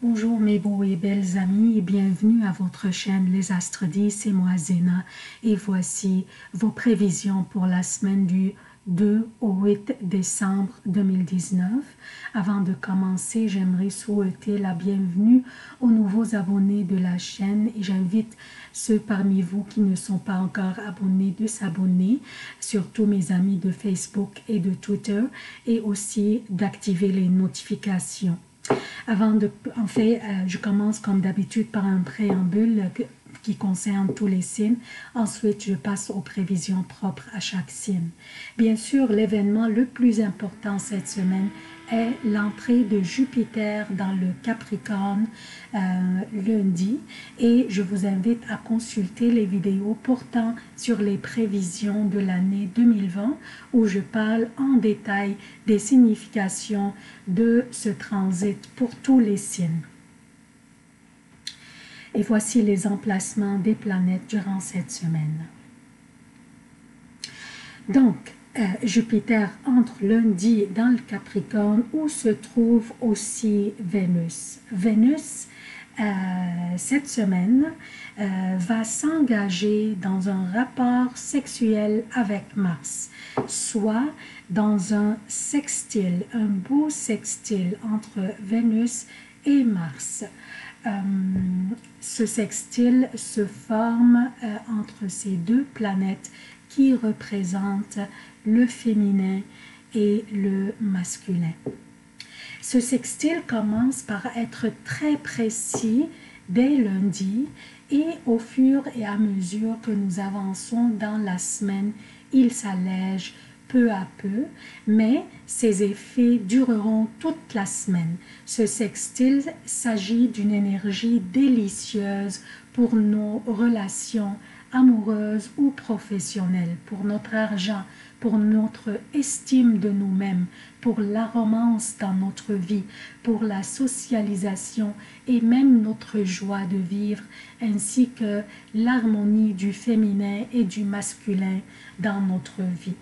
Bonjour mes beaux et belles amis et bienvenue à votre chaîne Les Astres 10, c'est moi Zéna et voici vos prévisions pour la semaine du 2 au 8 décembre 2019. Avant de commencer, j'aimerais souhaiter la bienvenue aux nouveaux abonnés de la chaîne et j'invite ceux parmi vous qui ne sont pas encore abonnés de s'abonner, surtout mes amis de Facebook et de Twitter, et aussi d'activer les notifications. Je commence comme d'habitude par un préambule qui concerne tous les signes. Ensuite, je passe aux prévisions propres à chaque signe. Bien sûr, l'événement le plus important cette semaine est l'entrée de Jupiter dans le Capricorne lundi et je vous invite à consulter les vidéos portant sur les prévisions de l'année 2020 où je parle en détail des significations de ce transit pour tous les signes. Et voici les emplacements des planètes durant cette semaine. Donc, Jupiter entre lundi dans le Capricorne où se trouve aussi Vénus. Vénus, cette semaine, va s'engager dans un rapport sexuel avec Mars, soit dans un sextile, un beau sextile entre Vénus et Mars. Ce sextile se forme entre ces deux planètes qui représentent le féminin et le masculin. Ce sextile commence par être très précis dès lundi et au fur et à mesure que nous avançons dans la semaine, il s'allège peu à peu, mais ces effets dureront toute la semaine. Ce sextile s'agit d'une énergie délicieuse pour nos relations amoureuses ou professionnelles, pour notre argent, pour notre estime de nous-mêmes, pour la romance dans notre vie, pour la socialisation et même notre joie de vivre, ainsi que l'harmonie du féminin et du masculin dans notre vie.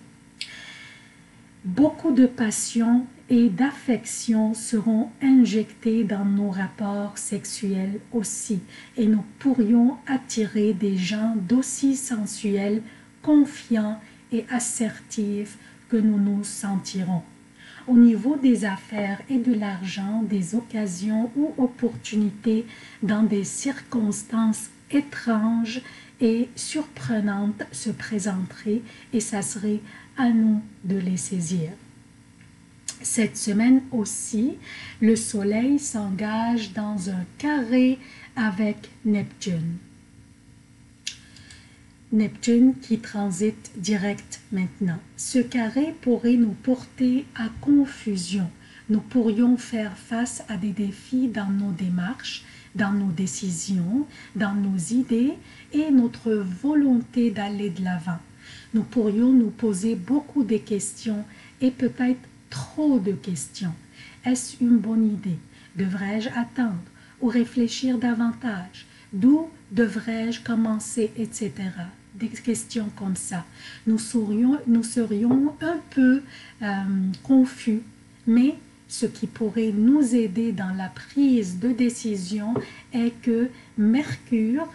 Beaucoup de passion et d'affection seront injectés dans nos rapports sexuels aussi, et nous pourrions attirer des gens d'aussi sensuels, confiants et assertifs que nous nous sentirons. Au niveau des affaires et de l'argent, des occasions ou opportunités dans des circonstances étranges et surprenantes se présenteraient et ça serait à nous de les saisir. Cette semaine aussi, le Soleil s'engage dans un carré avec Neptune. Neptune qui transite direct maintenant. Ce carré pourrait nous porter à confusion. Nous pourrions faire face à des défis dans nos démarches, dans nos décisions, dans nos idées et notre volonté d'aller de l'avant. Nous pourrions nous poser beaucoup de questions et peut-être trop de questions. Est-ce une bonne idée? Devrais-je attendre ou réfléchir davantage? D'où devrais-je commencer, etc. Des questions comme ça. Nous serions un peu confus, mais ce qui pourrait nous aider dans la prise de décision est que Mercure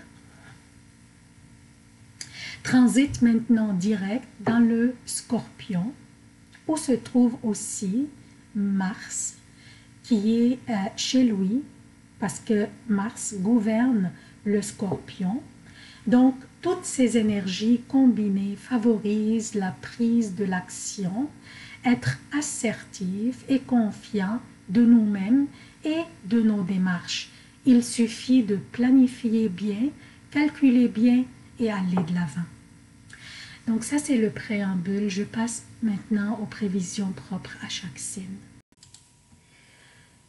transite maintenant direct dans le Scorpion, où se trouve aussi Mars, qui est chez lui, parce que Mars gouverne le Scorpion. Donc, toutes ces énergies combinées favorisent la prise de l'action, être assertif et confiant de nous-mêmes et de nos démarches. Il suffit de planifier bien, calculer bien et aller de l'avant. Donc ça, c'est le préambule. Je passe maintenant aux prévisions propres à chaque signe.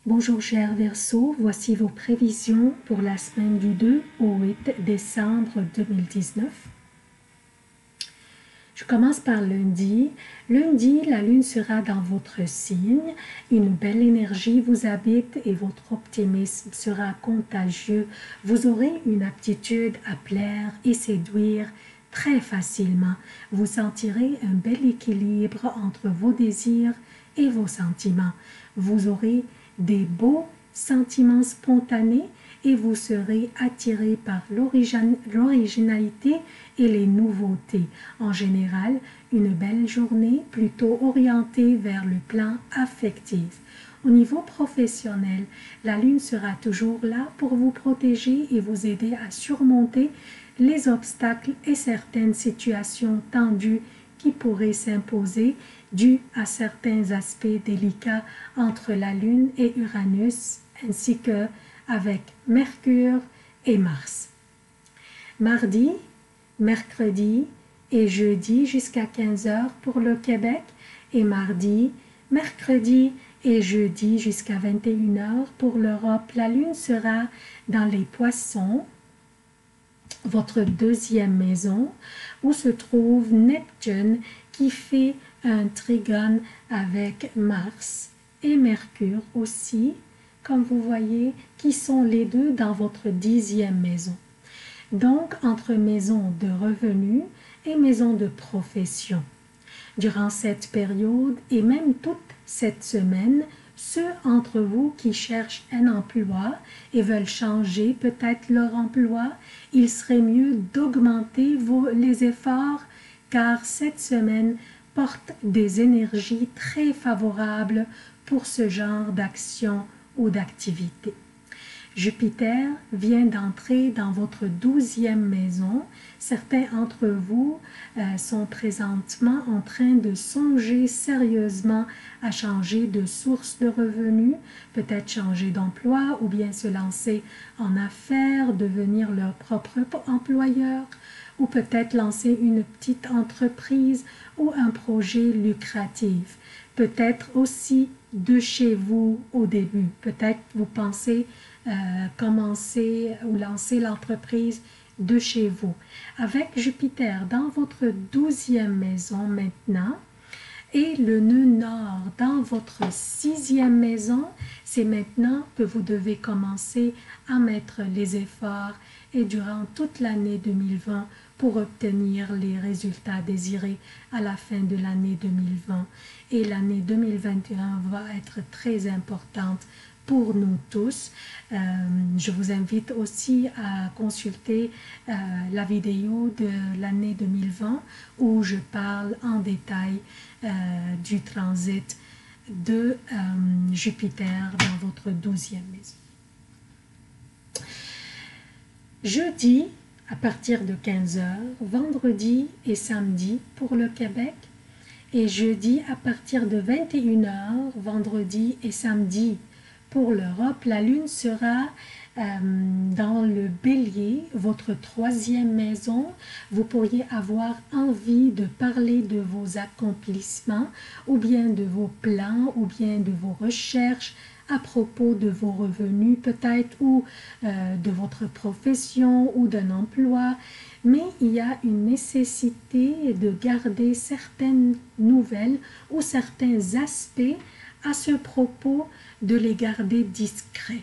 Bonjour chers Verseaux, voici vos prévisions pour la semaine du 2 au 8 décembre 2019. Je commence par lundi. Lundi, la lune sera dans votre signe. Une belle énergie vous habite et votre optimisme sera contagieux. Vous aurez une aptitude à plaire et séduire très facilement. Vous sentirez un bel équilibre entre vos désirs et vos sentiments. Vous aurez des beaux sentiments spontanés et vous serez attiré par l'originalité et les nouveautés. En général, une belle journée plutôt orientée vers le plan affectif. Au niveau professionnel, la Lune sera toujours là pour vous protéger et vous aider à surmonter les obstacles et certaines situations tendues qui pourraient s'imposer dû à certains aspects délicats entre la Lune et Uranus, ainsi que avec Mercure et Mars. Mardi, mercredi et jeudi jusqu'à 15 h pour le Québec et mardi, mercredi et jeudi jusqu'à 21 h pour l'Europe. La Lune sera dans les Poissons, votre deuxième maison, où se trouve Neptune qui fait un trigone avec Mars et Mercure aussi, comme vous voyez, qui sont les deux dans votre 10e maison. Donc, entre maison de revenus et maison de profession. Durant cette période et même toute cette semaine, ceux d'entre vous qui cherchent un emploi et veulent changer peut-être leur emploi, il serait mieux d'augmenter les efforts car cette semaine porte des énergies très favorables pour ce genre d'action ou d'activité. Jupiter vient d'entrer dans votre 12e maison. Certains d'entre vous sont présentement en train de songer sérieusement à changer de source de revenus, peut-être changer d'emploi ou bien se lancer en affaires, devenir leur propre employeur ou peut-être lancer une petite entreprise ou un projet lucratif. Peut-être aussi de chez vous au début. Peut-être vous pensez commencer ou lancer l'entreprise de chez vous. Avec Jupiter dans votre 12e maison maintenant et le nœud nord dans votre 6e maison, c'est maintenant que vous devez commencer à mettre les efforts et durant toute l'année 2020 pour obtenir les résultats désirés à la fin de l'année 2020. Et l'année 2021 va être très importante pour nous tous. Je vous invite aussi à consulter la vidéo de l'année 2020 où je parle en détail du transit de Jupiter dans votre 12e maison. Jeudi, à partir de 15 h, vendredi et samedi pour le Québec, et jeudi à partir de 21 h, vendredi et samedi pour l'Europe, la Lune sera dans le Bélier, votre 3e maison. Vous pourriez avoir envie de parler de vos accomplissements ou bien de vos plans ou bien de vos recherches à propos de vos revenus peut-être ou de votre profession ou d'un emploi. Mais il y a une nécessité de garder certaines nouvelles ou certains aspects à ce propos, de les garder discrets.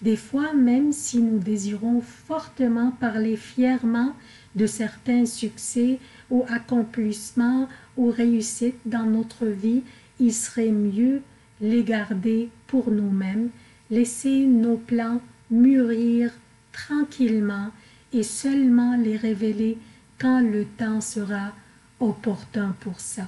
Des fois, même si nous désirons fortement parler fièrement de certains succès ou accomplissements ou réussites dans notre vie, il serait mieux les garder pour nous-mêmes, laisser nos plans mûrir tranquillement et seulement les révéler quand le temps sera opportun pour ça.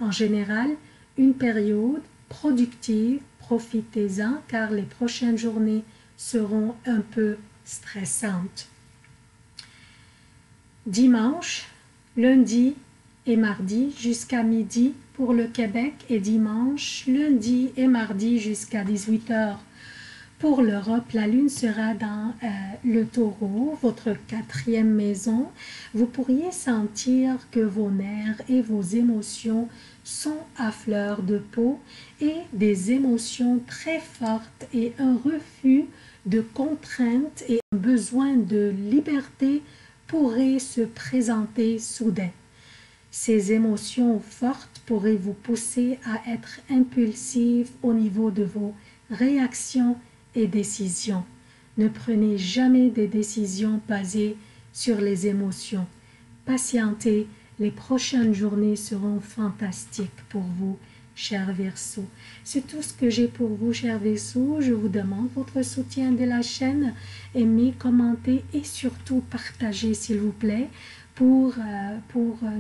En général, une période productive, profitez-en car les prochaines journées seront un peu stressantes. Dimanche, lundi et mardi jusqu'à midi pour le Québec et dimanche, lundi et mardi jusqu'à 18 h. Pour l'Europe, la Lune sera dans le Taureau, votre 4e maison. Vous pourriez sentir que vos nerfs et vos émotions sont à fleur de peau et des émotions très fortes et un refus de contraintes et un besoin de liberté pourraient se présenter soudain. Ces émotions fortes pourraient vous pousser à être impulsif au niveau de vos réactions et décisions. Ne prenez jamais des décisions basées sur les émotions. Patientez, les prochaines journées seront fantastiques pour vous chers Verseaux. C'est tout ce que j'ai pour vous, chers Verseaux. Je vous demande votre soutien de la chaîne. Aimez, commentez et surtout partagez, s'il vous plaît, pour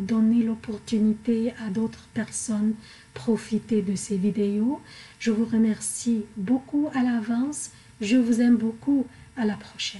donner l'opportunité à d'autres personnes profiter de ces vidéos. Je vous remercie beaucoup à l'avance. Je vous aime beaucoup. À la prochaine.